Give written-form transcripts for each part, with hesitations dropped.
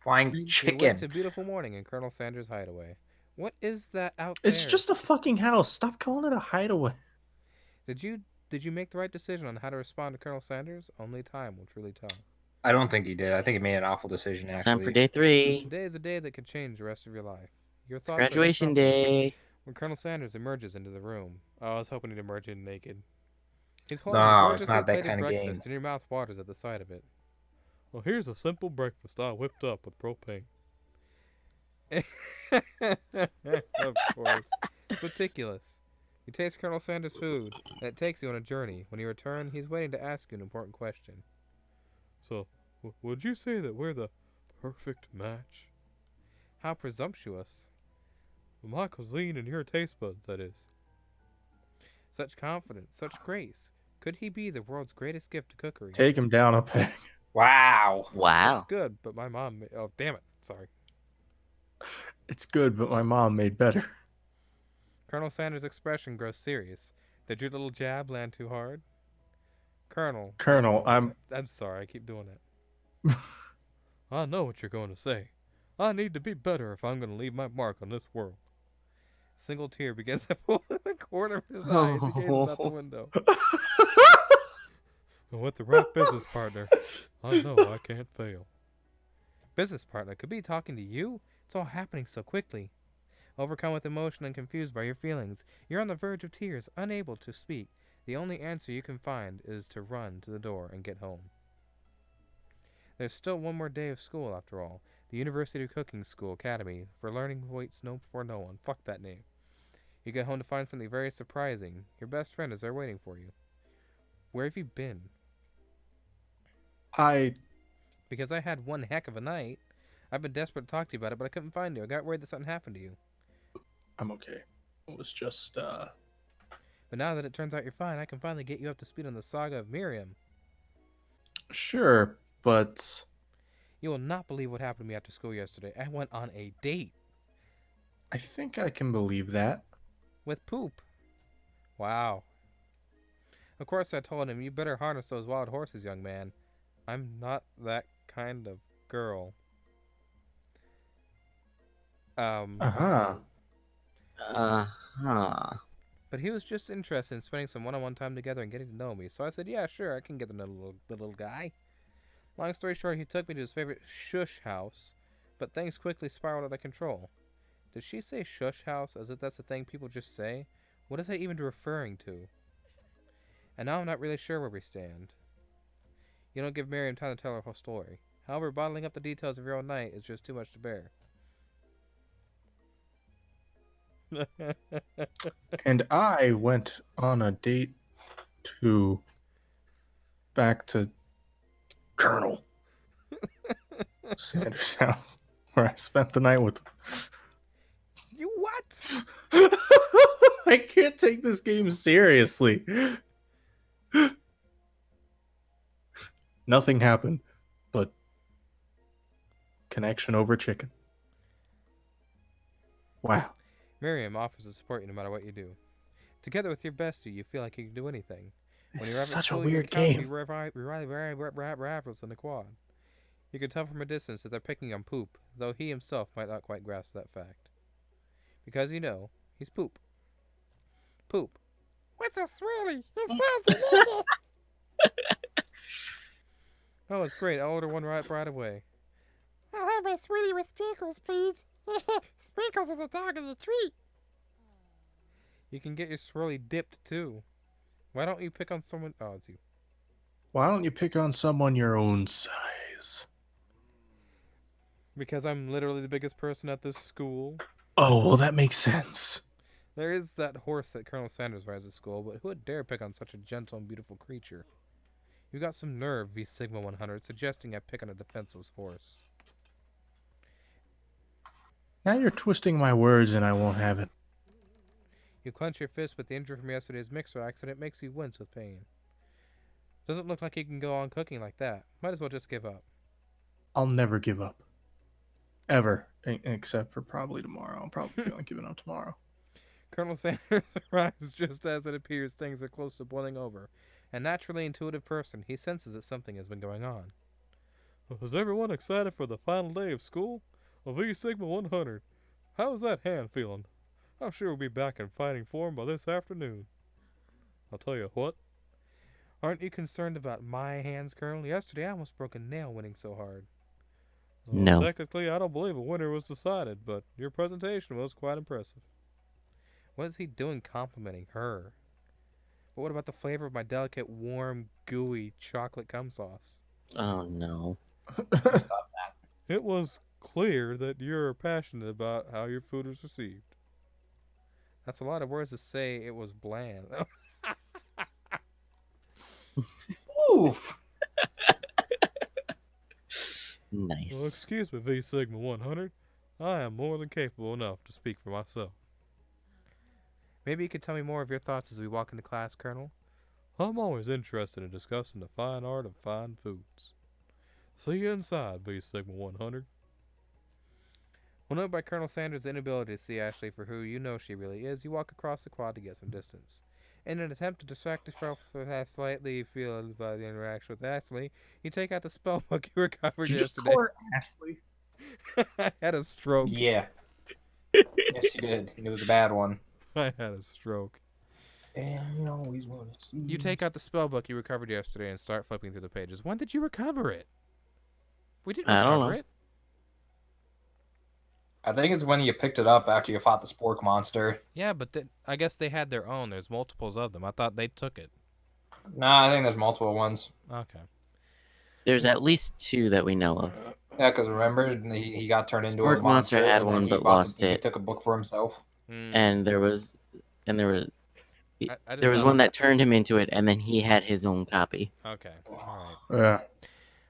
Flying You awake chicken. to a beautiful morning in Colonel Sanders' hideaway. What is that out It's there? just a fucking house. Stop calling it a hideaway. Did you make the right decision on how to respond to Colonel Sanders? Only time will truly tell. I don't think he did. I think he made an awful decision, Time for actually. day 3. Today is a day that could change the rest of your life. Your It's thoughts are in graduation trouble. day. When Colonel Sanders emerges into the room, oh, I was hoping he'd emerge in naked. He's holding a No, it's gorgeously not that plated kind of game. breakfast, and your mouth waters at the sight of it. Well, here's a simple breakfast I whipped up with propane. Of course. Meticulous. You taste Colonel Sanders' food, and it takes you on a journey. When you return, he's waiting to ask you an important question. So, would you say that we're the perfect match? How presumptuous. My cuisine and your taste buds, that is. Such confidence, such grace. Could he be the world's greatest gift to cookery? Take him down a peg. Wow. It's Wow. good, but my mom. Oh, damn it. Sorry. It's good, but my mom made better. Colonel Sanders' expression grows serious. Did your little jab land too hard? Colonel, I'm sorry, I keep doing it. I know what you're going to say. I need to be better if I'm going to leave my mark on this world. A single tear begins to fall in the corner of his eye as he gazes out the window. And with the right business partner, I know I can't fail. Business partner could be talking to you? It's all happening so quickly. Overcome with emotion and confused by your feelings, you're on the verge of tears, unable to speak. The only answer you can find is to run to the door and get home. There's still one more day of school, after all. The University Cooking School Academy for learning waits for no one. Fuck that name. You get home to find something very surprising. Your best friend is there waiting for you. Where have you been? Because I had one heck of a night. I've been desperate to talk to you about it, but I couldn't find you. I got worried that something happened to you. I'm okay. It was just But now that it turns out you're fine, I can finally get you up to speed on the saga of Miriam. Sure, but You will not believe what happened to me after school yesterday. I went on a date. I think I can believe that. With poop. Wow. Of course I told him, you better harness those wild horses, young man. I'm not that kind of girl. Uh-huh. Uh-huh. But he was just interested in spending some one-on-one time together and getting to know me. So I said, yeah, sure, I can get the little guy. Long story short, he took me to his favorite shush house, but things quickly spiraled out of control. Did she say shush house as if that's a thing people just say? What is that even referring to? And now I'm not really sure where we stand. You don't give Miriam time to tell her whole story. However, bottling up the details of your own night is just too much to bear. And I went on a date back to Colonel Sanders' house, where I spent the night with him. You what? I can't take this game seriously. Nothing happened, but connection over chicken. Wow. Miriam offers to support you no matter what you do. Together with your bestie, you feel like you can do anything. When you're It's at such a school, weird you game. rivals in the quad. You can tell from a distance that they're picking on Poop, though he himself might not quite grasp that fact. Because you know, he's Poop. Poop. What's a swirly? It sounds delicious! Oh, it's great. I'll order one right away. I'll have my swirly with sprinkles, please. Sprinkles is a dog in the treat. You can get your swirly dipped, too. Why don't you pick on someone... Oh, it's you. Why don't you pick on someone your own size? Because I'm literally the biggest person at this school. Oh, well, that makes sense. There is that horse that Colonel Sanders rides at school, but who would dare pick on such a gentle and beautiful creature? You got some nerve, V Sigma 100, suggesting I pick on a defenseless horse. Now you're twisting my words and I won't have it. You clench your fist, but the injury from yesterday's mixer accident makes you wince with pain. Doesn't look like you can go on cooking like that. Might as well just give up. I'll never give up. Ever. Except for probably tomorrow. I'm probably feeling giving up tomorrow. Colonel Sanders arrives just as it appears things are close to boiling over. A naturally intuitive person, he senses that something has been going on. Is everyone excited for the final day of school? Well, V Sigma 100. How's that hand feeling? I'm sure we'll be back in fighting form by this afternoon. I'll tell you what. Aren't you concerned about my hands, Colonel? Yesterday I almost broke a nail winning so hard. Well, No. technically, I don't believe a winner was decided, but your presentation was quite impressive. What is he doing complimenting her? But what about the flavor of my delicate, warm, gooey chocolate cum sauce? Oh no. Stop that. It was clear that you're passionate about how your food was received. That's a lot of words to say it was bland. Oof. Nice. Well, excuse me, V Sigma 100. I am more than capable enough to speak for myself. Maybe you could tell me more of your thoughts as we walk into class, Colonel? I'm always interested in discussing the fine art of fine foods. See you inside, V Sigma 100. Well, noted by Colonel Sanders' inability to see Ashley for who you know she really is, you walk across the quad to get some distance. In an attempt to distract yourself from that slightly feel by the interaction with Ashley, you take out the spell book you recovered Did you just yesterday. call her Ashley? I had a stroke. Yeah. Yes, you did. And it was a bad one. I had a stroke. And you always want to see. You take out the spell book you recovered yesterday and start flipping through the pages. When did you recover it? We didn't I don't recover know. it. I think it's when you picked it up after you fought the spork monster. Yeah, but I guess they had their own. There's multiples of them. I thought they took it. Nah, I think there's multiple ones. Okay. There's at least 2 that we know of. Yeah, because remember, he got turned into a Spork Monster monster. had and then one he but bought lost He it. took a book for himself. And there was I just there was thought- one that turned him into it, and then he had his own copy. Okay. All right. Yeah.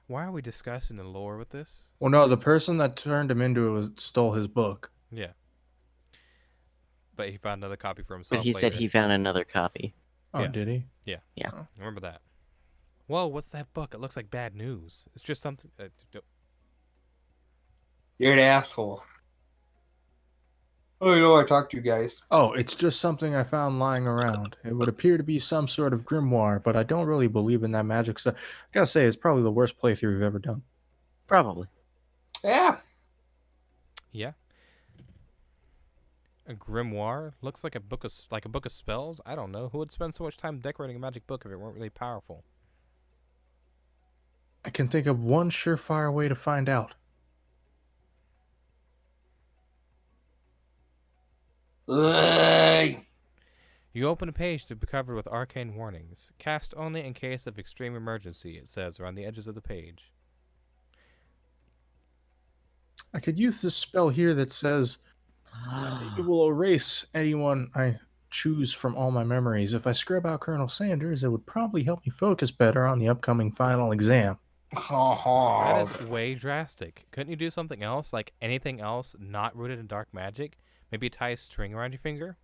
Why are we discussing the lore with this? Well, no, the person that turned him into it stole his book. Yeah. But he found another copy for himself. But he said later. he found another copy. Oh, Yeah. did he? I remember that. Whoa, what's that book? It looks like bad news. It's just something. You're an asshole. Oh, you know, I talked to you guys. Oh, it's just something I found lying around. It would appear to be some sort of grimoire, but I don't really believe in that magic stuff. I gotta say, it's probably the worst playthrough we've ever done. Probably. Yeah. Yeah. A grimoire looks like a book of spells. I don't know who would spend so much time decorating a magic book if it weren't really powerful. I can think of one surefire way to find out. Ugh. You open a page to be covered with arcane warnings. Cast only in case of extreme emergency, it says around the edges of the page. I could use this spell here that says it will erase anyone I choose from all my memories. If I scrub out Colonel Sanders, it would probably help me focus better on the upcoming final exam. That is way drastic. Couldn't you do something else, like anything else not rooted in dark magic? Maybe tie a string around your finger?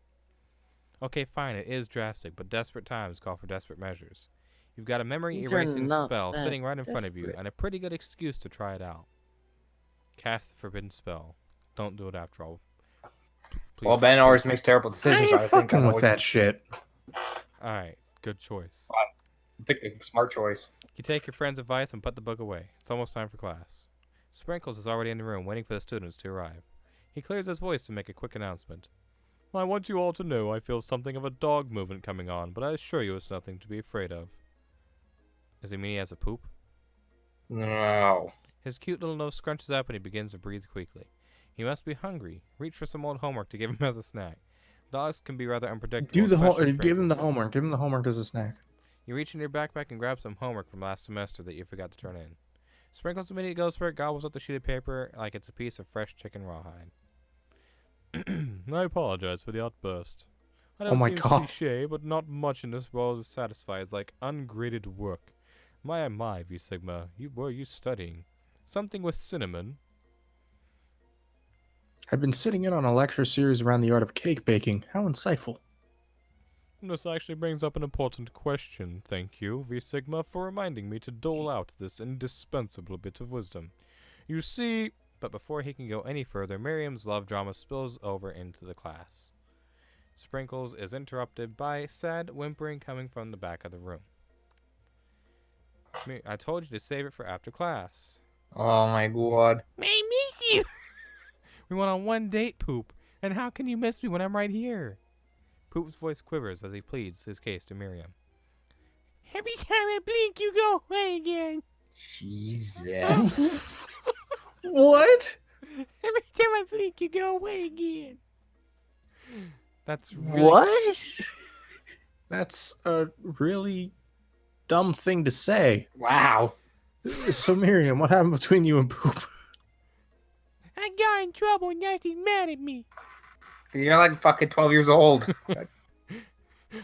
Okay, fine, it is drastic, but desperate times call for desperate measures. You've got a memory These are erasing not spell that sitting right in front of you, desperate. and a pretty good excuse to try it out. Cast the forbidden spell. Don't do it after all. Please. Well, Ben always makes terrible I decisions. ain't I think fucking I with that shit. Alright, good choice. Pick the smart choice. You take your friend's advice and put the book away. It's almost time for class. Sprinkles is already in the room, waiting for the students to arrive. He clears his voice to make a quick announcement. I want you all to know I feel something of a dog movement coming on, but I assure you it's nothing to be afraid of. Does he mean he has a poop? No. His cute little nose scrunches up and he begins to breathe quickly. He must be hungry. Reach for some old homework to give him as a snack. Dogs can be rather unpredictable. Do the especially give him the Sprinkles. homework. Give him the homework as a snack. You reach in your backpack and grab some homework from last semester that you forgot to turn in. Sprinkles immediately goes for it, gobbles up the sheet of paper like it's a piece of fresh chicken rawhide. I apologize for the outburst. I know Oh it my seems God. cliche, but not much in this world satisfies like ungraded work. My, V Sigma, were you studying? Something with cinnamon? I've been sitting in on a lecture series around the art of cake baking. How insightful. This actually brings up an important question. Thank you, V Sigma, for reminding me to dole out this indispensable bit of wisdom. You see... But before he can go any further, Miriam's love drama spills over into the class. Sprinkles is interrupted by sad whimpering coming from the back of the room. I told you to save it for after class. Oh my god. I miss you. We went on one date, Poop. And how can you miss me when I'm right here? Poop's voice quivers as he pleads his case to Miriam. Every time I blink, you go away again. Jesus. What? Every time I blink, you go away again. That's really... What? That's a really dumb thing to say. Wow. So, Miriam, what happened between you and Poop? I got in trouble and now she's mad at me. You're like fucking 12 years old.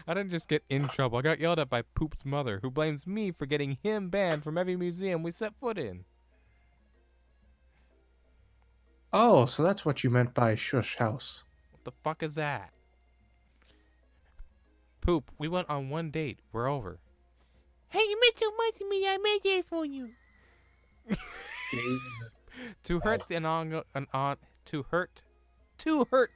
I didn't just get in trouble. I got yelled at by Poop's mother, who blames me for getting him banned from every museum we set foot in. Oh, so that's what you meant by shush house. What the fuck is that? Poop, we went on one date. We're over. Hey, you meant so much to me. I made it for you. To hurt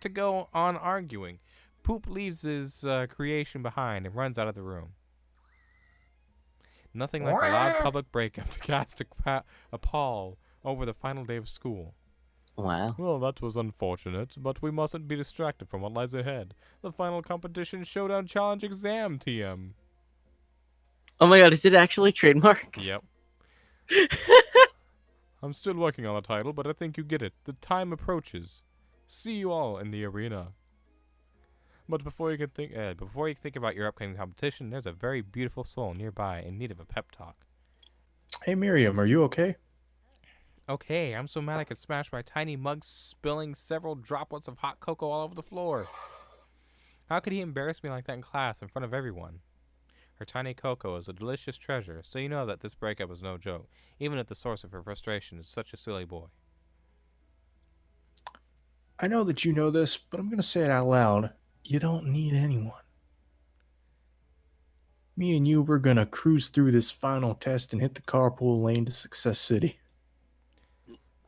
to go on arguing. Poop leaves his creation behind and runs out of the room. Nothing like a loud public breakup to cast a pall over the final day of school. Wow. Well, that was unfortunate, but we mustn't be distracted from what lies ahead. The final competition showdown challenge exam, TM. Oh my god, is it actually trademarked? Yep. I'm still working on the title, but I think you get it. The time approaches. See you all in the arena. But before you think about your upcoming competition, there's a very beautiful soul nearby in need of a pep talk. Hey, Miriam, are you okay? Okay, I'm so mad I could smash my tiny mug, spilling several droplets of hot cocoa all over the floor. How could he embarrass me like that in class in front of everyone? Her tiny cocoa is a delicious treasure, so you know that this breakup is no joke, even if the source of her frustration is such a silly boy. I know that you know this, but I'm going to say it out loud. You don't need anyone. Me and you, we're going to cruise through this final test and hit the carpool lane to Success City.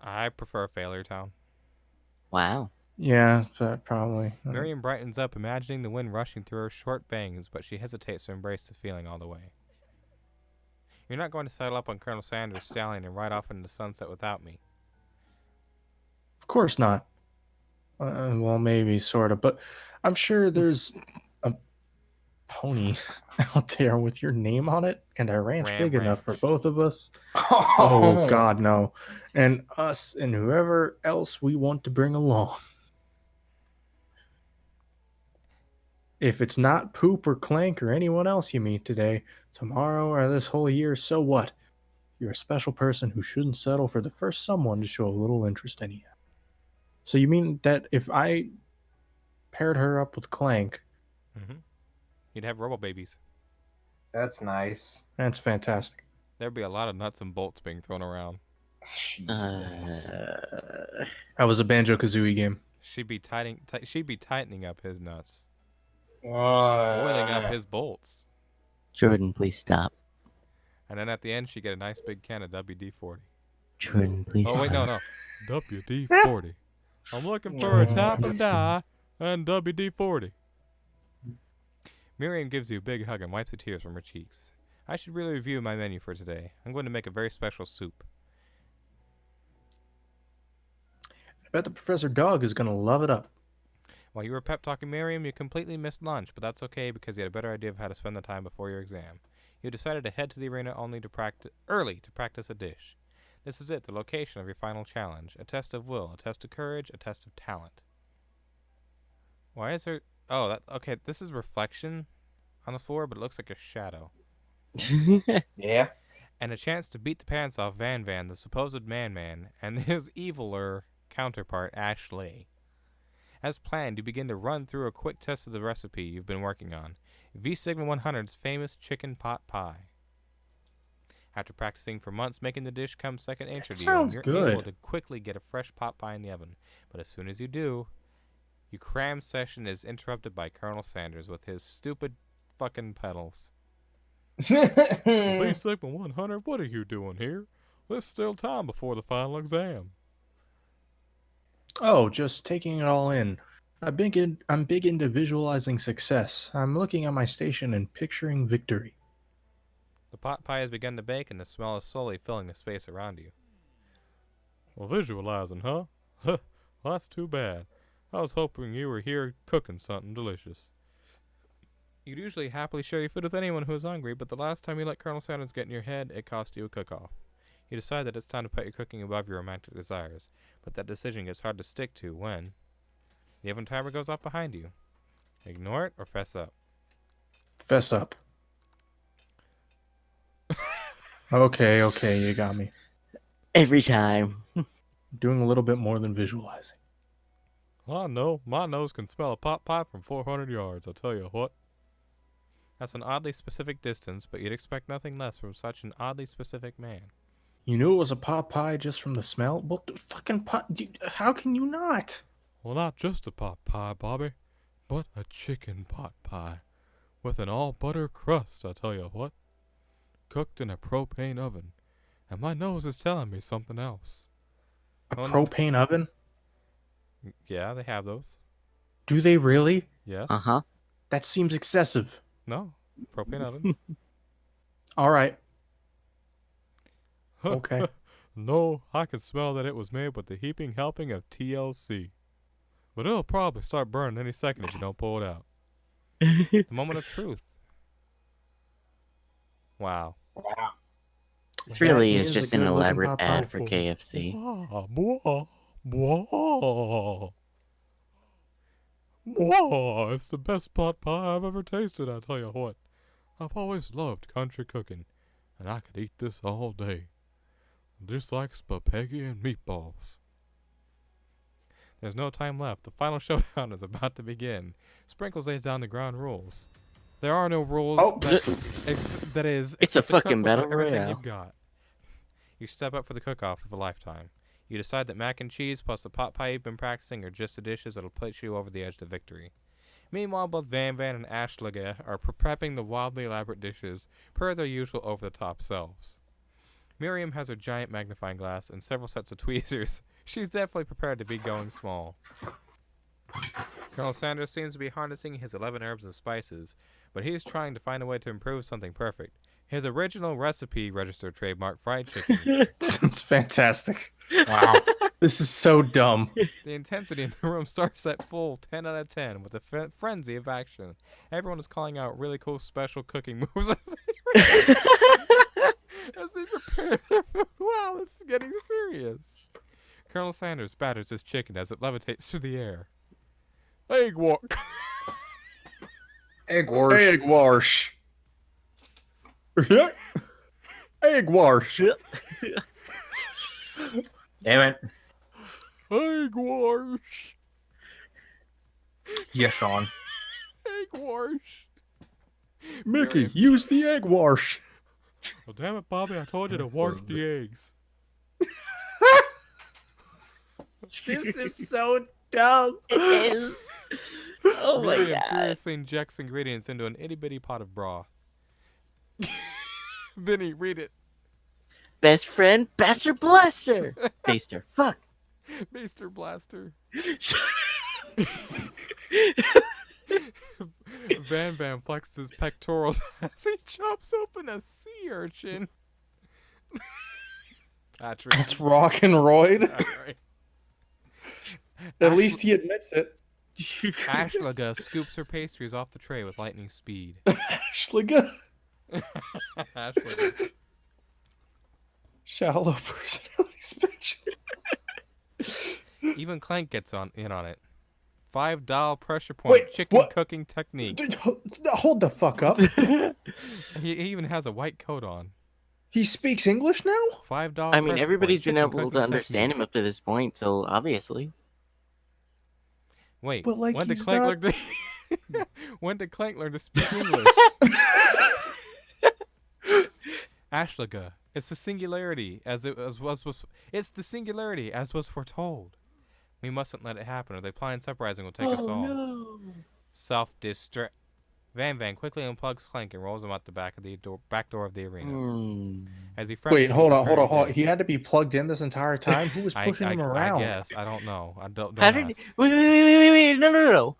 I prefer Failure Town. Wow. Yeah, probably. Miriam brightens up, imagining the wind rushing through her short bangs, but she hesitates to embrace the feeling all the way. You're not going to saddle up on Colonel Sanders' stallion and ride off into the sunset without me. Of course not. Well, maybe, sort of. But I'm sure there's a pony out there with your name on it and a ranch big enough for both of us. Oh, God, no. And us and whoever else we want to bring along. If it's not Poop or Clank or anyone else you meet today, tomorrow, or this whole year, so what? You're a special person who shouldn't settle for the first someone to show a little interest in you. So you mean that if I paired her up with Clank... You'd have robo babies. That's nice. That's fantastic. There'd be a lot of nuts and bolts being thrown around. Jesus. That was a Banjo-Kazooie game. She'd be tightening up his nuts. Oiling up his bolts. Jordan, please stop. And then at the end, she'd get a nice big can of WD-40. Jordan, please Oh, wait, stop. no. WD-40. I'm looking for a tap and die and WD-40. Miriam gives you a big hug and wipes the tears from her cheeks. I should really review my menu for today. I'm going to make a very special soup. I bet the Professor Dog is going to love it up. While you were pep talking Miriam, you completely missed lunch, but that's okay because you had a better idea of how to spend the time before your exam. You decided to head to the arena only to practice a dish. This is it, the location of your final challenge. A test of will, a test of courage, a test of talent. Why is there... Oh, okay, this is reflection on the floor, but it looks like a shadow. Yeah. And a chance to beat the pants off Van, the supposed man, and his eviler counterpart, Ashley. As planned, you begin to run through a quick test of the recipe you've been working on. V Sigma 100's famous chicken pot pie. After practicing for months, making the dish comes second nature to you. Sounds You're good. able to quickly get a fresh pot pie in the oven. But as soon as you do, your cram session is interrupted by Colonel Sanders with his stupid fucking pedals. V Sigma 100, what are you doing here? There's still time before the final exam. Oh, just taking it all in. I'm big into visualizing success. I'm looking at my station and picturing victory. The pot pie has begun to bake, and the smell is slowly filling the space around you. Well, visualizing, huh? Well, that's too bad. I was hoping you were here cooking something delicious. You'd usually happily share your food with anyone who is hungry, but the last time you let Colonel Sanders get in your head, it cost you a cook-off. You decide that it's time to put your cooking above your romantic desires, but that decision gets hard to stick to when the oven timer goes off behind you. Ignore it or fess up. Fess up. Okay, you got me. Every time. Doing a little bit more than visualizing. I know. My nose can smell a pot pie from 400 yards, I'll tell you what. That's an oddly specific distance, but you'd expect nothing less from such an oddly specific man. You knew it was a pot pie just from the smell? Well, fucking pot... Dude, how can you not? Well, not just a pot pie, Bobby, but a chicken pot pie. With an all-butter crust, I'll tell you what. Cooked in a propane oven. And my nose is telling me something else. A propane oven? Yeah, they have those. Do they really? Yes. Uh-huh. That seems excessive. No. Propane ovens. All right. Okay. No, I can smell that it was made with a heaping helping of TLC. But it'll probably start burning any second if you don't pull it out. The moment of truth. Wow. This really That is is just a an good-looking elaborate pot ad pie. for KFC. It's the best pot pie I've ever tasted, I tell you what. I've always loved country cooking, and I could eat this all day. Just like spaghetti and meatballs. There's no time left. The final showdown is about to begin. Sprinkles lays down the ground rules. There are no rules. Oh. That is, It's a except to cook fucking with battle everything royale. you've got. You step up for the cook-off of a lifetime. You decide that mac and cheese plus the pot pie you've been practicing are just the dishes that'll put you over the edge to victory. Meanwhile, both Van Van and Ashlaga are prepping the wildly elaborate dishes per their usual over-the-top selves. Miriam has her giant magnifying glass and several sets of tweezers. She's definitely prepared to be going small. Colonel Sanders seems to be harnessing his 11 herbs and spices, but he's trying to find a way to improve something perfect. His original recipe registered trademark fried chicken. It's fantastic. Wow. This is so dumb. The intensity in the room starts at full 10 out of 10 with a frenzy of action. Everyone is calling out really cool special cooking moves as they prepare their food. Wow, this is getting serious. Colonel Sanders batters his chicken as it levitates through the air. Egg walk. Egg wars. Egg wash. Egg wash. Damn it. Egg wash. Yeah, Sean. Egg wash. Mickey, use the egg wash. Well, damn it, Bobby, I told you to wash the eggs. This is so dumb. It is. Oh my Miriam god. furiously injects ingredients into an itty-bitty pot of broth. Vinny, read it. Best friend, Baster Blaster. Baster. Fuck. Maester Blaster. Van Van flexes his pectorals as he chops open a sea urchin. Patrick. That's rock and roid. Alright. At least he admits it. Ashlaga scoops her pastries off the tray with lightning speed. Ashliga. Ashlaga. Shallow personality special. Even Clank gets in on it. $5 pressure point chicken what? cooking technique. Dude, hold the fuck up. He even has a white coat on. He speaks English now? $5. I mean, pressure everybody's point been chicken able to cooking understand him technique. up to this point, so obviously. Wait, But, like, when did he's Clank not- learn to when did Clank learn to speak English? Ashlaga. It's the singularity as it's the singularity as was foretold. We mustn't let it happen, or the appliance uprising will take us all. No. Self-destruct. Van Van quickly unplugs Clank and rolls him out the back door of the arena. As he Wait, hold on. frantically He had to be plugged in this entire time? Who was pushing him around? I guess. I don't know. I don't How did? Wait! No!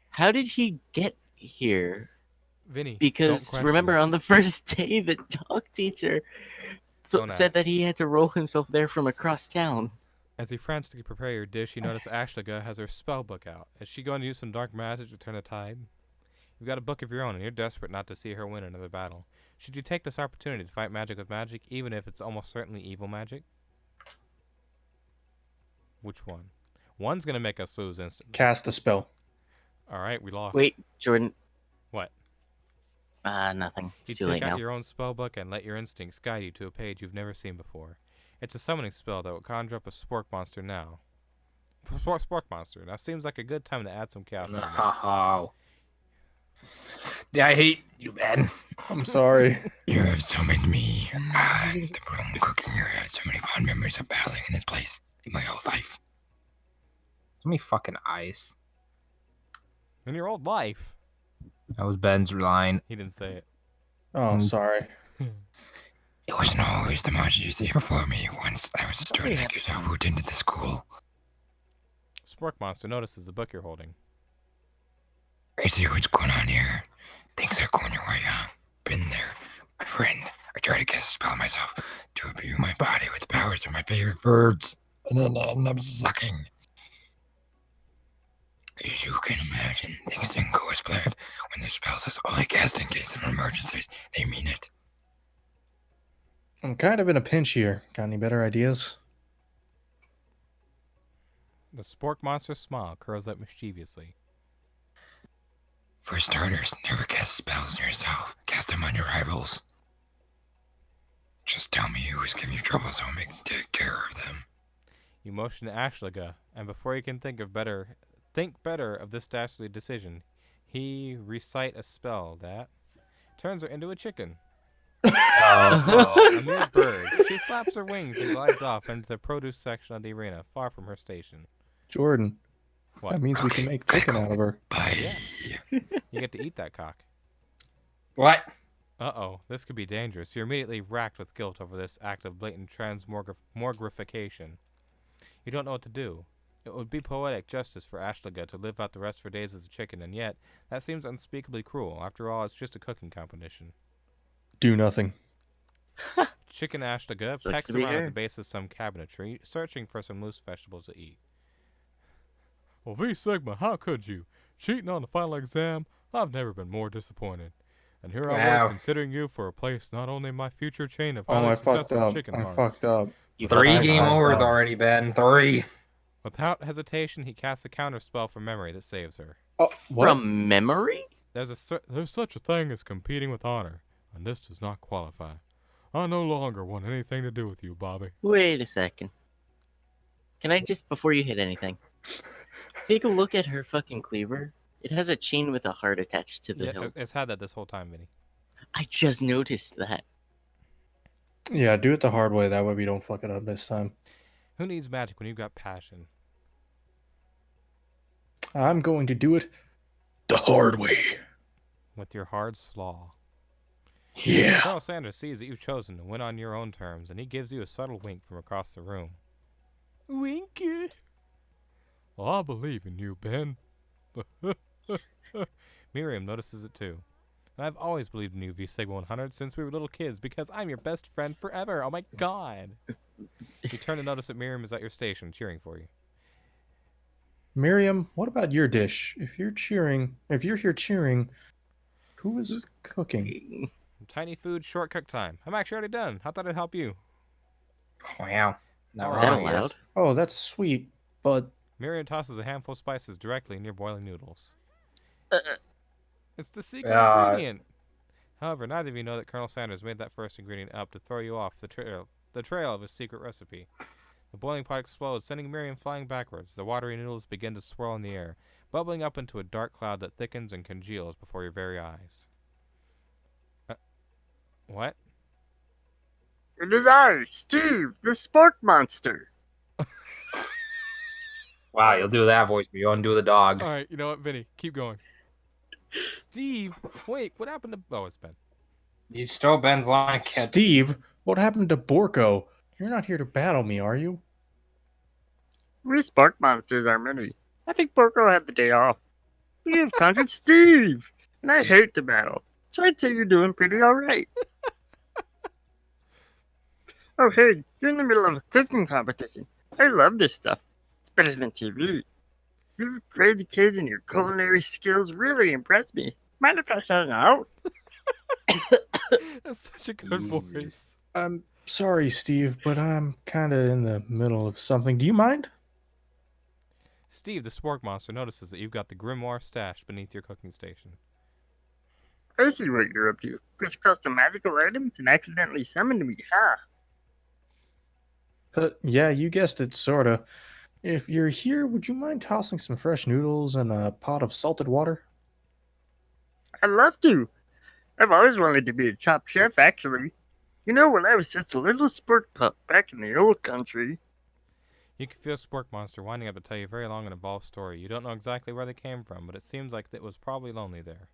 How did he get here? Vinny, don't Because question remember, me. on the first day, the dog teacher Don't said ask. that he had to roll himself there from across town. As you frantically prepare your dish, you notice Ashley has her spell book out. Is she going to use some dark magic to turn the tide? You've got a book of your own, and you're desperate not to see her win another battle. Should you take this opportunity to fight magic with magic, even if it's almost certainly evil magic? Which one? One's going to make us lose instantly. Cast a spell. Alright, we lost. Wait, Jordan. What? Nothing. You It's too take late out now. your own spell book and let your instincts guide you to a page you've never seen before. It's a summoning spell that will conjure up a spork monster now. Spork monster. Now seems like a good time to add some chaos to the mix. Oh. Yeah, I hate you, Ben. I'm sorry. You have summoned me. The room cooking area had so many fond memories of battling in this place in my whole life. So many fucking eyes. In your old life. That was Ben's line. He didn't say it. Oh, I'm sorry. It wasn't always the monster you see before me. Once I was a student like yourself who attended the school. Spork monster notices the book you're holding. I see what's going on here. Things are going your way, huh? Been there. My friend, I tried to cast a spell myself to imbue my body with the powers of my favorite birds. And then I ended up sucking. As you can imagine, things didn't go as planned. When the spell says only cast in case of emergencies, they mean it. I'm kind of in a pinch here. Got any better ideas? The spork monster's smile curls up mischievously. For starters, never cast spells on yourself. Cast them on your rivals. Just tell me who's giving you trouble so I'll take care of them. You motion to Ashlaga, and before you can think better of this dastardly decision, he recite a spell that turns her into a chicken. A mere bird. She flaps her wings and glides off into the produce section of the arena, far from her station. Jordan. What? That means we can make chicken out of her. Bye. You get to eat that cock. What? Uh-oh, this could be dangerous. You're immediately racked with guilt over this act of blatant transmogrification. You don't know what to do. It would be poetic justice for Ashlaga to live out the rest of her days as a chicken, and yet, that seems unspeakably cruel. After all, it's just a cooking competition. Do nothing. Chicken Ashlaga Sucks pecks to be around at her. the base of some cabinetry, searching for some loose vegetables to eat. Well, V Sigma, how could you? Cheating on the final exam? I've never been more disappointed. And here I Wow. was considering you for a place not only in my future chain of Oh, highly I fucked successful up. chicken I farms. fucked up. You Three fucking- game fucked overs up. already, Ben. 3. Without hesitation, he casts a counter spell from memory that saves her. Oh, what? From memory? There's such a thing as competing with honor, and this does not qualify. I no longer want anything to do with you, Bobby. Wait a second. Can I just, before you hit anything, take a look at her fucking cleaver? It has a chain with a heart attached to the Yeah, hilt. it's had that this whole time, Vinny. I just noticed that. Yeah, do it the hard way. That way we don't fuck it up this time. Who needs magic when you've got passion? I'm going to do it the hard way. With your hard slaw. Yeah. Colonel Sanders sees that you've chosen to win on your own terms, and he gives you a subtle wink from across the room. Winky! Well, I believe in you, Ben. Miriam notices it too. And I've always believed in you, V Sigma 100, since we were little kids, because I'm your best friend forever. Oh my god! You turn to notice that Miriam is at your station, cheering for you. Miriam, what about your dish? If you're here cheering, who is cooking? Tiny food, short cook time. I'm actually already done. I thought I'd help you. Wow. Not Is Is that wrong, I allowed? guess. Oh, that's sweet, but Miriam tosses a handful of spices directly in your boiling noodles. It's the secret Yeah. ingredient. However, neither of you know that Colonel Sanders made that first ingredient up to throw you off the trail of his secret recipe. The boiling pot explodes, sending Miriam flying backwards. The watery noodles begin to swirl in the air, bubbling up into a dark cloud that thickens and congeals before your very eyes. What? It is I, Steve, the Spark Monster. Wow, you'll do that voice, but you undo the dog. Alright, you know what, Vinny? Keep going. Steve! Wait, what happened to... Oh, it's Ben. You stole Ben's line. Kid. Steve, what happened to Borko? You're not here to battle me, are you? We Spark Monsters are many. I think Porco had the day off. We have conquered Steve, and I hate the battle. So I'd say you're doing pretty alright. Oh, hey, you're in the middle of a cooking competition. I love this stuff. It's better than TV. You crazy kids and your culinary skills really impress me. Mind if I hang out? That's such a good Jesus. voice. I'm sorry, Steve, but I'm kind of in the middle of something. Do you mind? Steve, the spork monster, notices that you've got the grimoire stashed beneath your cooking station. I see what you're up to. Crisscross the magical items and accidentally summoned me, huh? Yeah, you guessed it, sorta. If you're here, would you mind tossing some fresh noodles and a pot of salted water? I'd love to. I've always wanted to be a top chef, actually. You know, when I was just a little sport pup back in the old country. You can feel Spork Monster winding up to tell you a very long and involved story. You don't know exactly where they came from, but it seems like it was probably lonely there.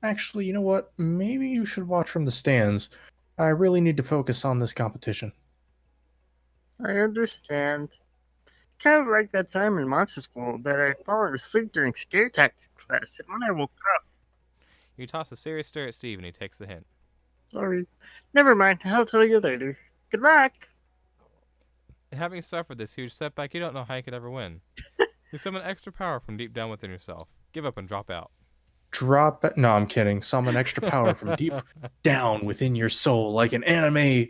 Actually, you know what? Maybe you should watch from the stands. I really need to focus on this competition. I understand. Kind of like that time in monster school that I fallen asleep during scare tactics class, and when I woke up, You toss a serious stare at Steve, and he takes the hint. sorry. Never mind, I'll tell you later. Good luck! Having suffered this huge setback, you don't know how you could ever win. You summon extra power from deep down within yourself. Give up and drop out. Drop it. No, I'm kidding. Summon extra power from deep down within your soul, like an anime.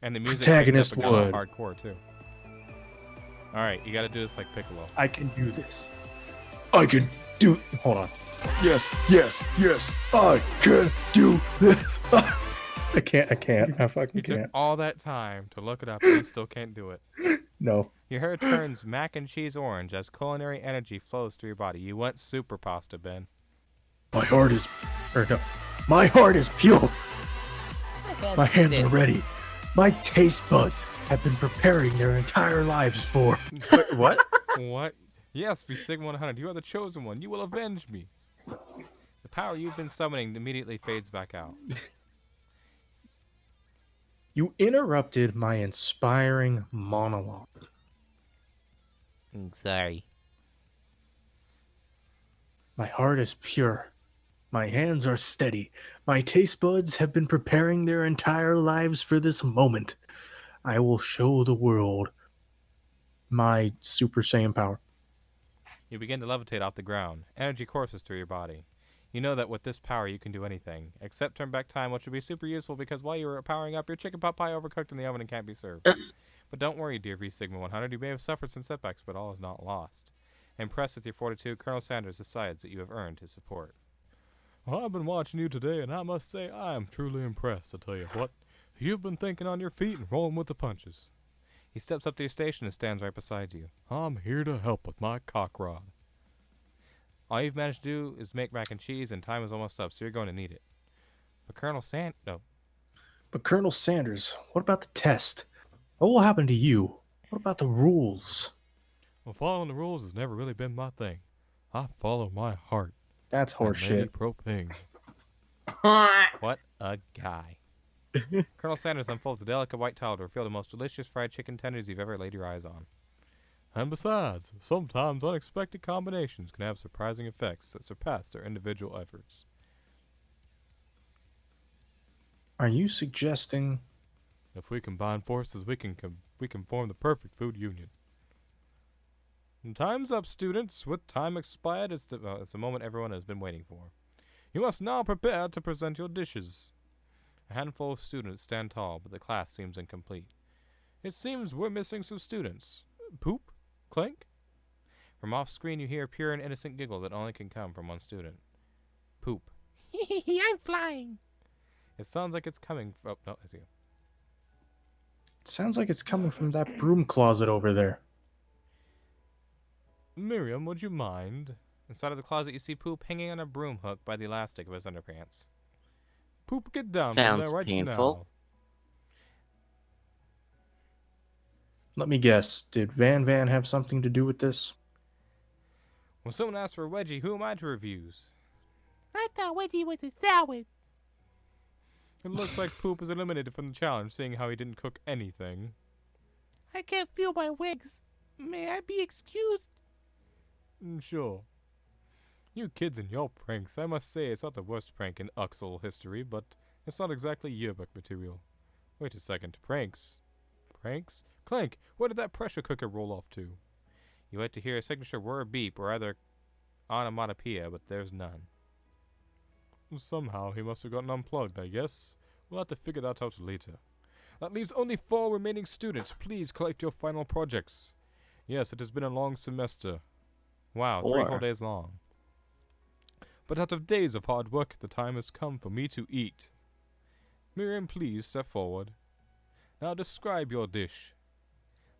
And the music Protagonist picked up and would. got all hardcore too. Alright, you gotta do this like Piccolo. I can do this. I can do. Hold on. Yes, yes, yes. I can do this. I can't. I fucking You took can't. all that time to look it up and you still can't do it. No. Your hair turns mac and cheese orange as culinary energy flows through your body. You went super pasta, Ben. My heart is. Or no. My heart is pure. My hands are ready. My taste buds have been preparing their entire lives for. Wait, what? What? Yes, be Sigma 100. You are the chosen one. You will avenge me. The power you've been summoning immediately fades back out. You interrupted my inspiring monologue. Sorry. My heart is pure. My hands are steady. My taste buds have been preparing their entire lives for this moment. I will show the world my Super Saiyan power. You begin to levitate off the ground. Energy courses through your body. You know that with this power you can do anything, except turn back time, which would be super useful because while you were powering up, your chicken pot pie overcooked in the oven and can't be served. But don't worry, dear V Sigma 100. You may have suffered some setbacks, but all is not lost. Impressed with your fortitude, Colonel Sanders decides that you have earned his support. Well, I've been watching you today, and I must say I am truly impressed, I tell you what. You've been thinking on your feet and rolling with the punches. He steps up to your station and stands right beside you. I'm here to help with my cock rod. All you've managed to do is make mac and cheese, and time is almost up, so you're going to need it. But But Colonel Sanders, what about the test? What will happen to you? What about the rules? Well, following the rules has never really been my thing. I follow my heart. That's and Lady horseshit. Propane. What a guy. Colonel Sanders unfolds a delicate white towel to reveal the most delicious fried chicken tenders you've ever laid your eyes on. And besides, sometimes unexpected combinations can have surprising effects that surpass their individual efforts. Are you suggesting? If we combine forces, we can form the perfect food union. And time's up, students. With time expired, it's the moment everyone has been waiting for. You must now prepare to present your dishes. A handful of students stand tall, but the class seems incomplete. It seems we're missing some students. Poop? Clink? From off-screen you hear a pure and innocent giggle that only can come from one student. Poop. I'm flying. It sounds like it's coming from... Oh, no, I see you. It sounds like it's coming from that broom closet over there. Miriam, would you mind? Inside of the closet you see Poop hanging on a broom hook by the elastic of his underpants. Poop, get down from there Sounds right painful. now. Let me guess. Did Van have something to do with this? When someone asks for a wedgie, who am I to refuse? I thought wedgie was a salad. It looks like Poop is eliminated from the challenge, seeing how he didn't cook anything. I can't feel my wings. May I be excused? Sure. You kids and your pranks, I must say it's not the worst prank in Uxel history, but it's not exactly yearbook material. Wait a second. Pranks? Pranks? Clank, where did that pressure cooker roll off to? You wait to hear a signature whir beep or other onomatopoeia, but there's none. Somehow he must have gotten unplugged, I guess. We'll have to figure that out later. That leaves only 4 remaining students. Please collect your final projects. Yes, it has been a long semester. Wow, 3 whole days long. But out of days of hard work, the time has come for me to eat. Miriam, please step forward. Now describe your dish.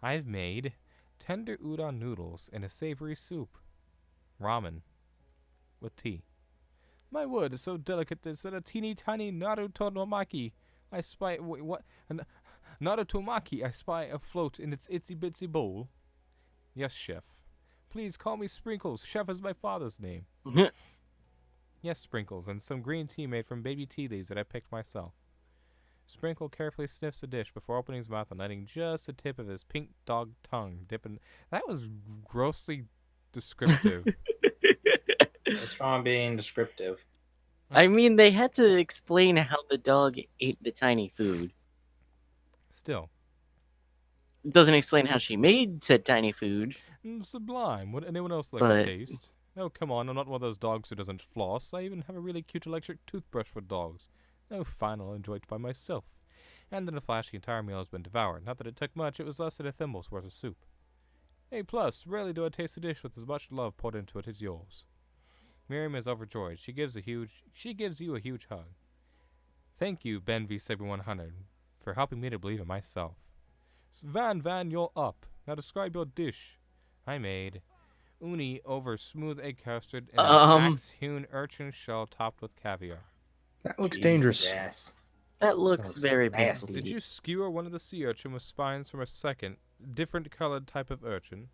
I've made tender udon noodles in a savory soup. Ramen. With tea. My word is so delicate that a teeny tiny Naruto-maki I spy... what? Naruto-maki I spy afloat in its itsy bitsy bowl. Yes, chef. Please call me Sprinkles. Chef is my father's name. Yes, Sprinkles, and some green tea made from baby tea leaves that I picked myself. Sprinkle carefully sniffs the dish before opening his mouth and letting just the tip of his pink dog tongue dip in. That was grossly descriptive. What's wrong being descriptive? I mean, they had to explain how the dog ate the tiny food. Still. It doesn't explain how she made said tiny food. Sublime. Would anyone else like But- a taste? Oh, come on. I'm not one of those dogs who doesn't floss. I even have a really cute electric toothbrush for dogs. Oh, fine. I'll enjoy it by myself. And in a flash, the entire meal has been devoured. Not that it took much. It was less than a thimble's worth of soup. A plus. Rarely do I taste a dish with as much love poured into it as yours. Miriam is overjoyed. She gives you a huge hug. Thank you, Ben V7100, for helping me to believe in myself. Van, you're up. Now describe your dish. I made uni over smooth egg custard and an axe-hewn urchin shell topped with caviar. That looks dangerous. Jesus. That looks Looks very nasty. Did you skewer one of the sea urchin with spines from a second, different colored type of urchin?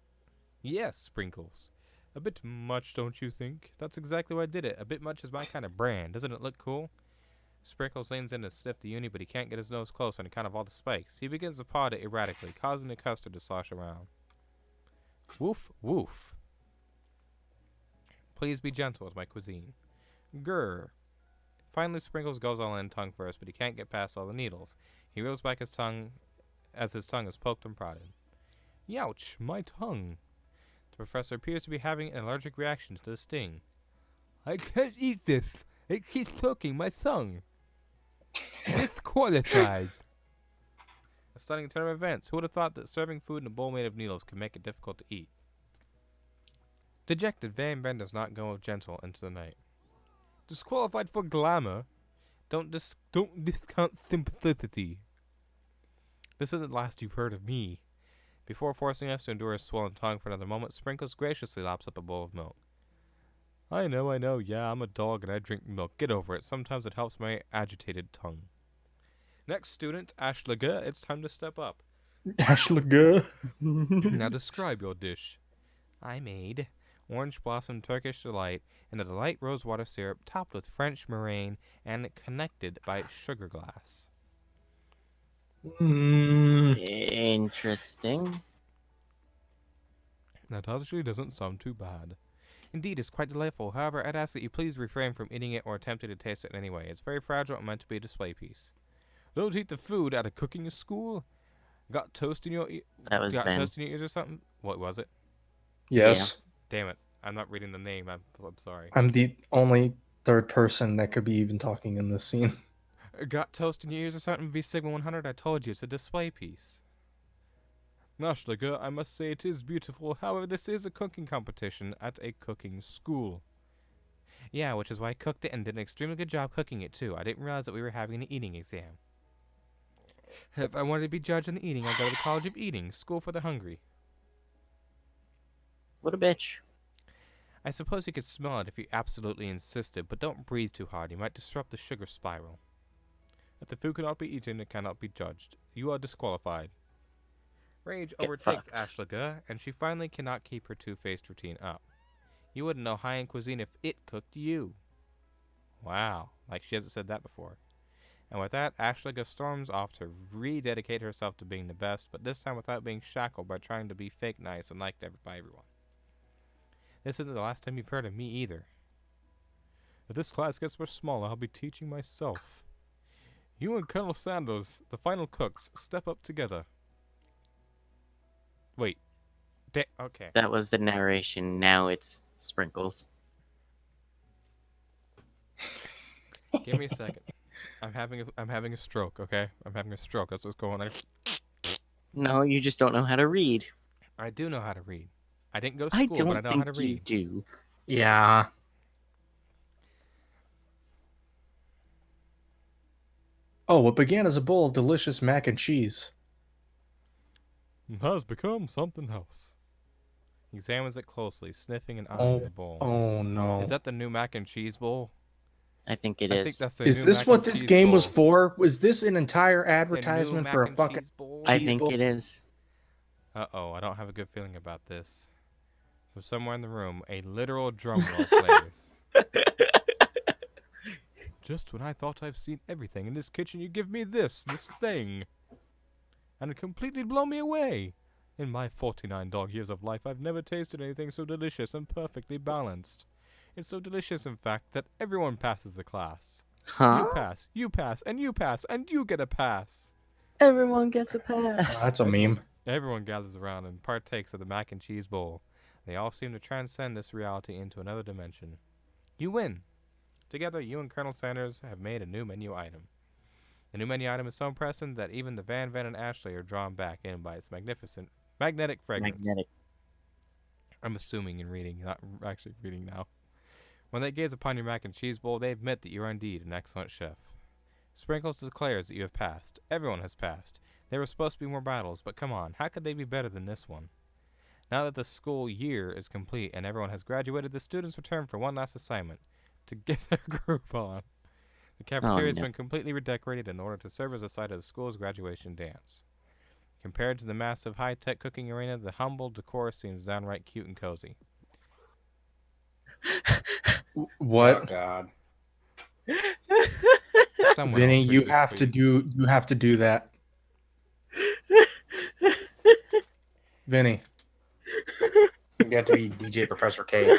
Yes, Sprinkles. A bit much, don't you think? That's exactly why I did it. A bit much is my kind of brand. Doesn't it look cool? Sprinkles leans in to sniff the uni, but he can't get his nose close on account of all the spikes. He begins to paw it erratically, causing the custard to slosh around. Woof, woof. Please be gentle with my cuisine. Grr. Finally, Sprinkles goes all in tongue first, but he can't get past all the needles. He reels back his tongue as his tongue is poked and prodded. Youch, my tongue. The professor appears to be having an allergic reaction to the sting. I can't eat this. It keeps poking my tongue. Disqualified. A stunning turn of events. Who would have thought that serving food in a bowl made of needles could make it difficult to eat? Dejected, Van does not go gentle into the night. Disqualified for glamour. Don't discount sympatheticity. This isn't the last you've heard of me. Before forcing us to endure his swollen tongue for another moment, Sprinkles graciously laps up a bowl of milk. I know, yeah, I'm a dog and I drink milk. Get over it. Sometimes it helps my agitated tongue. Next student, Ashlaga, it's time to step up. Ashlaga. Now describe your dish. I made orange blossom Turkish delight in a delight rosewater syrup topped with French meringue and connected by sugar glass. Interesting. That actually doesn't sound too bad. Indeed, it's quite delightful. However, I'd ask that you please refrain from eating it or attempting to taste it in any way. It's very fragile and meant to be a display piece. Don't eat the food at a cooking school. Got toast in your That was got Ben. toast in your ears or something? What was it? Yes. Damn it! I'm not reading the name. I'm sorry. I'm the only third person that could be even talking in this scene. Got toast in your ears or something? V Sigma 100. I told you it's a display piece. Nashlaga, I must say it is beautiful. However, this is a cooking competition at a cooking school. Yeah, which is why I cooked it and did an extremely good job cooking it too. I didn't realize that we were having an eating exam. If I wanted to be judged on eating, I'd go to the College of Eating, School for the Hungry. What a bitch. I suppose you could smell it if you absolutely insisted, but don't breathe too hard. You might disrupt the sugar spiral. If the food cannot be eaten, it cannot be judged. You are disqualified. Rage Get overtakes fucked. Ashlaga, and she finally cannot keep her two-faced routine up. You wouldn't know high-end cuisine if it cooked you. Wow, like she hasn't said that before. And with that, Ashlaga storms off to rededicate herself to being the best, but this time without being shackled by trying to be fake nice and liked by everyone. This isn't the last time you've heard of me either. If this class gets much smaller, I'll be teaching myself. You and Colonel Sanders, the final cooks, step up together. Wait. Okay. That was the narration. Now it's Sprinkles. Give me a second. I'm having a stroke, okay? I'm having a stroke. That's what's going on. No, you just don't know how to read. I do know how to read. I didn't go to I school, don't but I know think how to you read. do. Yeah. Oh, what began as a bowl of delicious mac and cheese. Has become something else. He examines it closely, sniffing and eyeing the bowl. Oh no. Is that the new mac and cheese bowl? I think it I is. think that's the Is new this mac what and this cheese game was bowl. for? Was this an entire The new advertisement mac for a and fucking cheese bowl? I cheese think bowl? it is. Uh-oh, I don't have a good feeling about this. From somewhere in the room, a literal drum roll plays. Just when I thought I've seen everything in this kitchen, you give me this thing. And it completely blow me away. In my 49 dog years of life, I've never tasted anything so delicious and perfectly balanced. It's so delicious, in fact, that everyone passes the class. Huh? You pass, and you pass, and you get a pass. Everyone gets a Oh, pass. that's a meme. Everyone gathers around and partakes of the mac and cheese bowl. They all seem to transcend this reality into another dimension. You win. Together, you and Colonel Sanders have made a new menu item. The new menu item is so impressive that even the Van and Ashley are drawn back in by its magnetic fragrance. Magnetic. I'm assuming in reading, not actually reading now. When they gaze upon your mac and cheese bowl, they admit that you are indeed an excellent chef. Sprinkles declares that you have passed. Everyone has passed. There were supposed to be more battles, but come on, how could they be better than this one? Now that the school year is complete and everyone has graduated, the students return for one last assignment, to get their groove on. The cafeteria has no. been completely redecorated in order to serve as a site of the school's graduation dance. Compared to the massive high-tech cooking arena, the humble decor seems downright cute and cozy. What? Oh God. Someone Vinny, else read you this, have to please. do that. Vinny. You have to be DJ Professor K.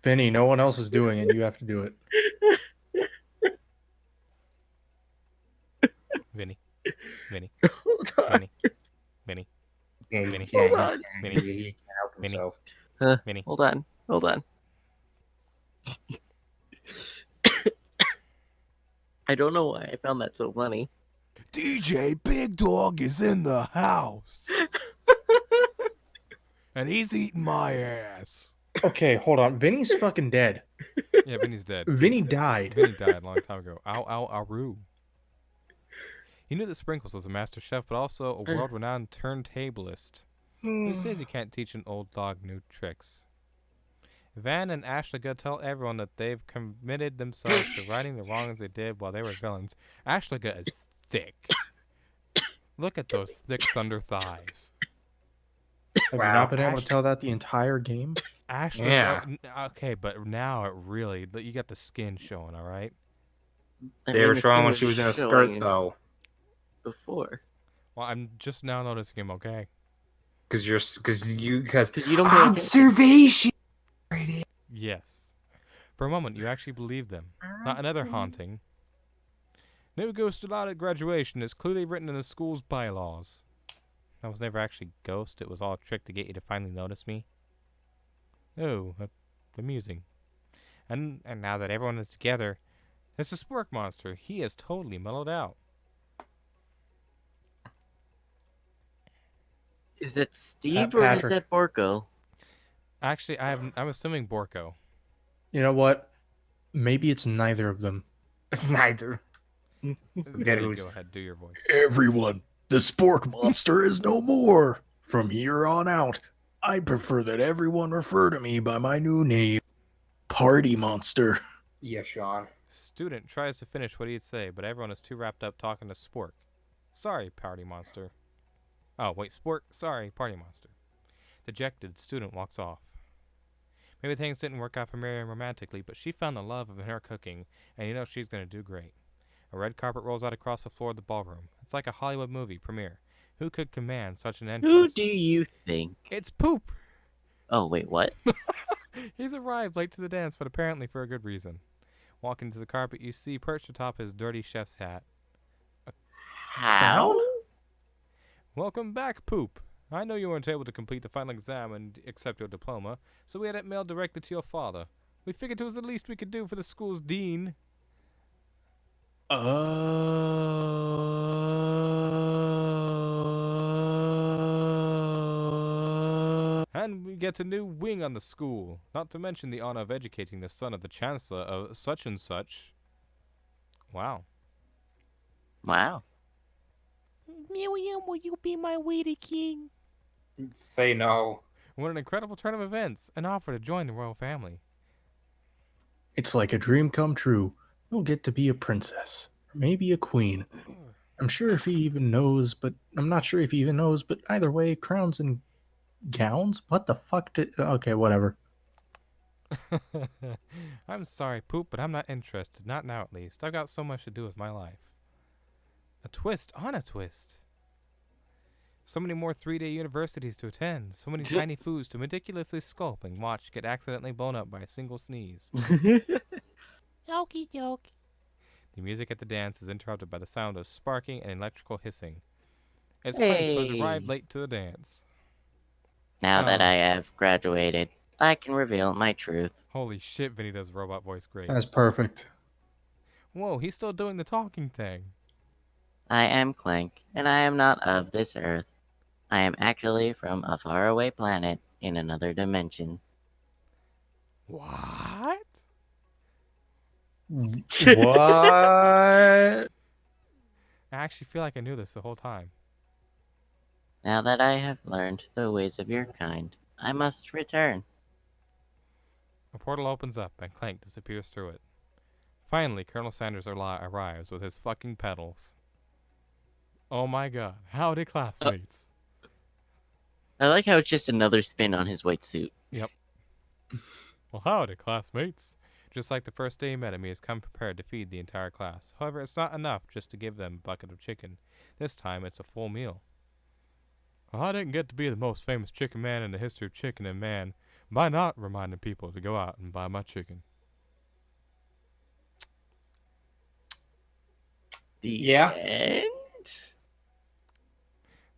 Vinny, no one else is doing it. You have to do it. Vinny. Vinny. Hold on. Vinny. Vinny. Yeah, Vinny. he can't, Hold on. he can't help Vinny. himself. Vinny. Hold on. Hold on. I don't know why I found that so funny. DJ Big Dog is in the house. And he's eating my ass. Okay, hold on. Vinny's fucking dead. Yeah, Vinny's dead. Vinny died. Vinny died a long time ago. Ow, ow, ow, He knew that Sprinkles was a master chef, but also a world-renowned turntablist. Who says you can't teach an old dog new tricks? Van and Ashliga tell everyone that they've committed themselves to righting the wrongs they did while they were villains. Ashliga is thick. Look at those thick thunder thighs. Have Wow. you not been able to tell that the entire game? Ashliga, Yeah. okay, but now it really, you got the skin showing, all right? I They mean, were the showing skin when she was in a showing skirt, though. Before. Well, I'm just now noticing him, okay? Because you Because you don't pay attention. Observation. Yes. For a moment, you actually believe them. Not another haunting. No ghost allowed at graduation is clearly written in the school's bylaws. I was never actually ghost. It was all a trick to get you to finally notice me. Oh, amusing. And now that everyone is together, there's a spork monster. He is totally mellowed out. Is that Steve or is Patrick. that Borko? Actually, I'm assuming Borko. You know what? Maybe it's neither of them. It's neither. Vinny, go ahead, do your voice. Everyone, the spork monster is no more. From here on out, I prefer that everyone refer to me by my new name, Party Monster. Yeah, Sean. Student tries to finish what he'd say, but everyone is too wrapped up talking to Spork. Sorry, Party Monster. Oh, wait, Spork. Sorry, Party Monster. Dejected, student walks off. Maybe things didn't work out for Miriam romantically, but she found the love of her cooking, and you know she's going to do great. A red carpet rolls out across the floor of the ballroom. It's like a Hollywood movie premiere. Who could command such an entrance? Who do you think? It's Poop! Oh, wait, what? He's arrived late to the dance, but apparently for a good reason. Walking to the carpet, you see perched atop his dirty chef's hat. How? Welcome back, Poop. I know you weren't able to complete the final exam and accept your diploma, so we had it mailed directly to your father. We figured it was the least we could do for the school's dean. And we get a new wing on the school, not to mention the honor of educating the son of the chancellor of such and such. Wow. Wow. Miriam, will you be my waiting king? Say no. What an incredible turn of events, an offer to join the royal family. It's like a dream come true. You'll get to be a princess, or maybe a queen. I'm not sure if he even knows, but either way, crowns and gowns? What the fuck did... Okay, whatever. I'm sorry, Poop, but I'm not interested. Not now, at least. I've got so much to do with my life. A twist on a twist. So many more 3-day universities to attend. So many tiny foods to meticulously sculpt and watch get accidentally blown up by a single sneeze. Okie doke. The music at the dance is interrupted by the sound of sparking and electrical hissing. It's Clank, who has arrived late to the dance. Now that Oh. I have graduated, I can reveal my truth. Holy shit, Vinny does robot voice great. That's perfect. Whoa, he's still doing the talking thing. I am Clank, and I am not of this earth. I am actually from a faraway planet in another dimension. What? What? I actually feel like I knew this the whole time. Now that I have learned the ways of your kind, I must return. A portal opens up and Clank disappears through it. Finally, Colonel Sanders arrives with his fucking pedals. Oh my god, howdy classmates. I like how it's just another spin on his white suit. Well, howdy classmates. Just like the first day he met him, he has come prepared to feed the entire class. However, it's not enough just to give them a bucket of chicken. This time, it's a full meal. Well, I didn't get to be the most famous chicken man in the history of chicken and man by not reminding people to go out and buy my chicken. Yeah. End?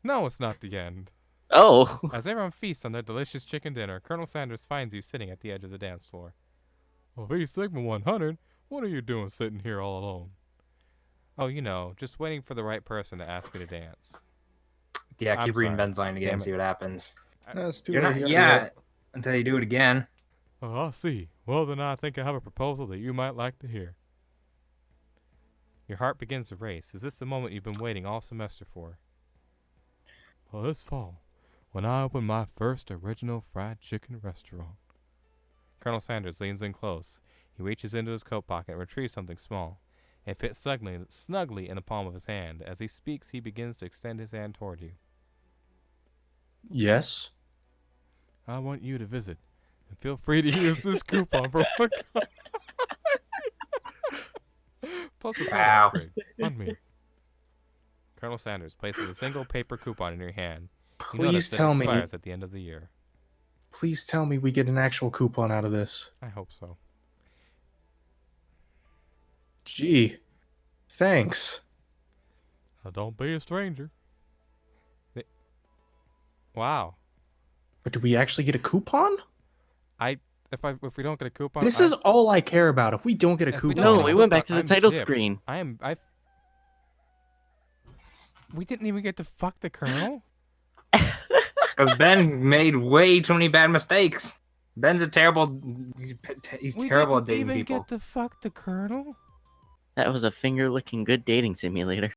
No, it's not the end. Oh. As everyone feasts on their delicious chicken dinner, Colonel Sanders finds you sitting at the edge of the dance floor. Well, V Sigma 100, what are you doing sitting here all alone? Oh, you know, just waiting for the right person to ask me to dance. Yeah, I'm keep reading sorry. Ben's line again Damn and see it. what happens. That's too You're not late. yet until you do it again. Oh, I see. Well, then I think I have a proposal that you might like to hear. Your heart begins to race. Is this the moment you've been waiting all semester for? Well, this fall, when I open my first original fried chicken restaurant. Colonel Sanders leans in close. He reaches into his coat pocket and retrieves something small. It fits snugly in the palm of his hand. As he speaks, he begins to extend his hand toward you. Yes? I want you to visit. And feel free to use this coupon for one copy. Plus a Wow. upgrade on me. Colonel Sanders places a single paper coupon in your hand. You notice Please that it tell me. expires at the end of the year. Please tell me we get an actual coupon out of this. I hope so. Gee. Thanks. Now don't be a stranger. Wow. But do we actually get a coupon? If we don't get a coupon, This is all I care about. If we don't get a If we coupon... don't No, get a we went back to coupon, the I'm title gypped. screen. We didn't even get to fuck the colonel. Because Ben made way too many bad mistakes. Ben's a terrible. He's We terrible didn't at dating even people. get to fuck the colonel. That was a finger-licking good dating simulator.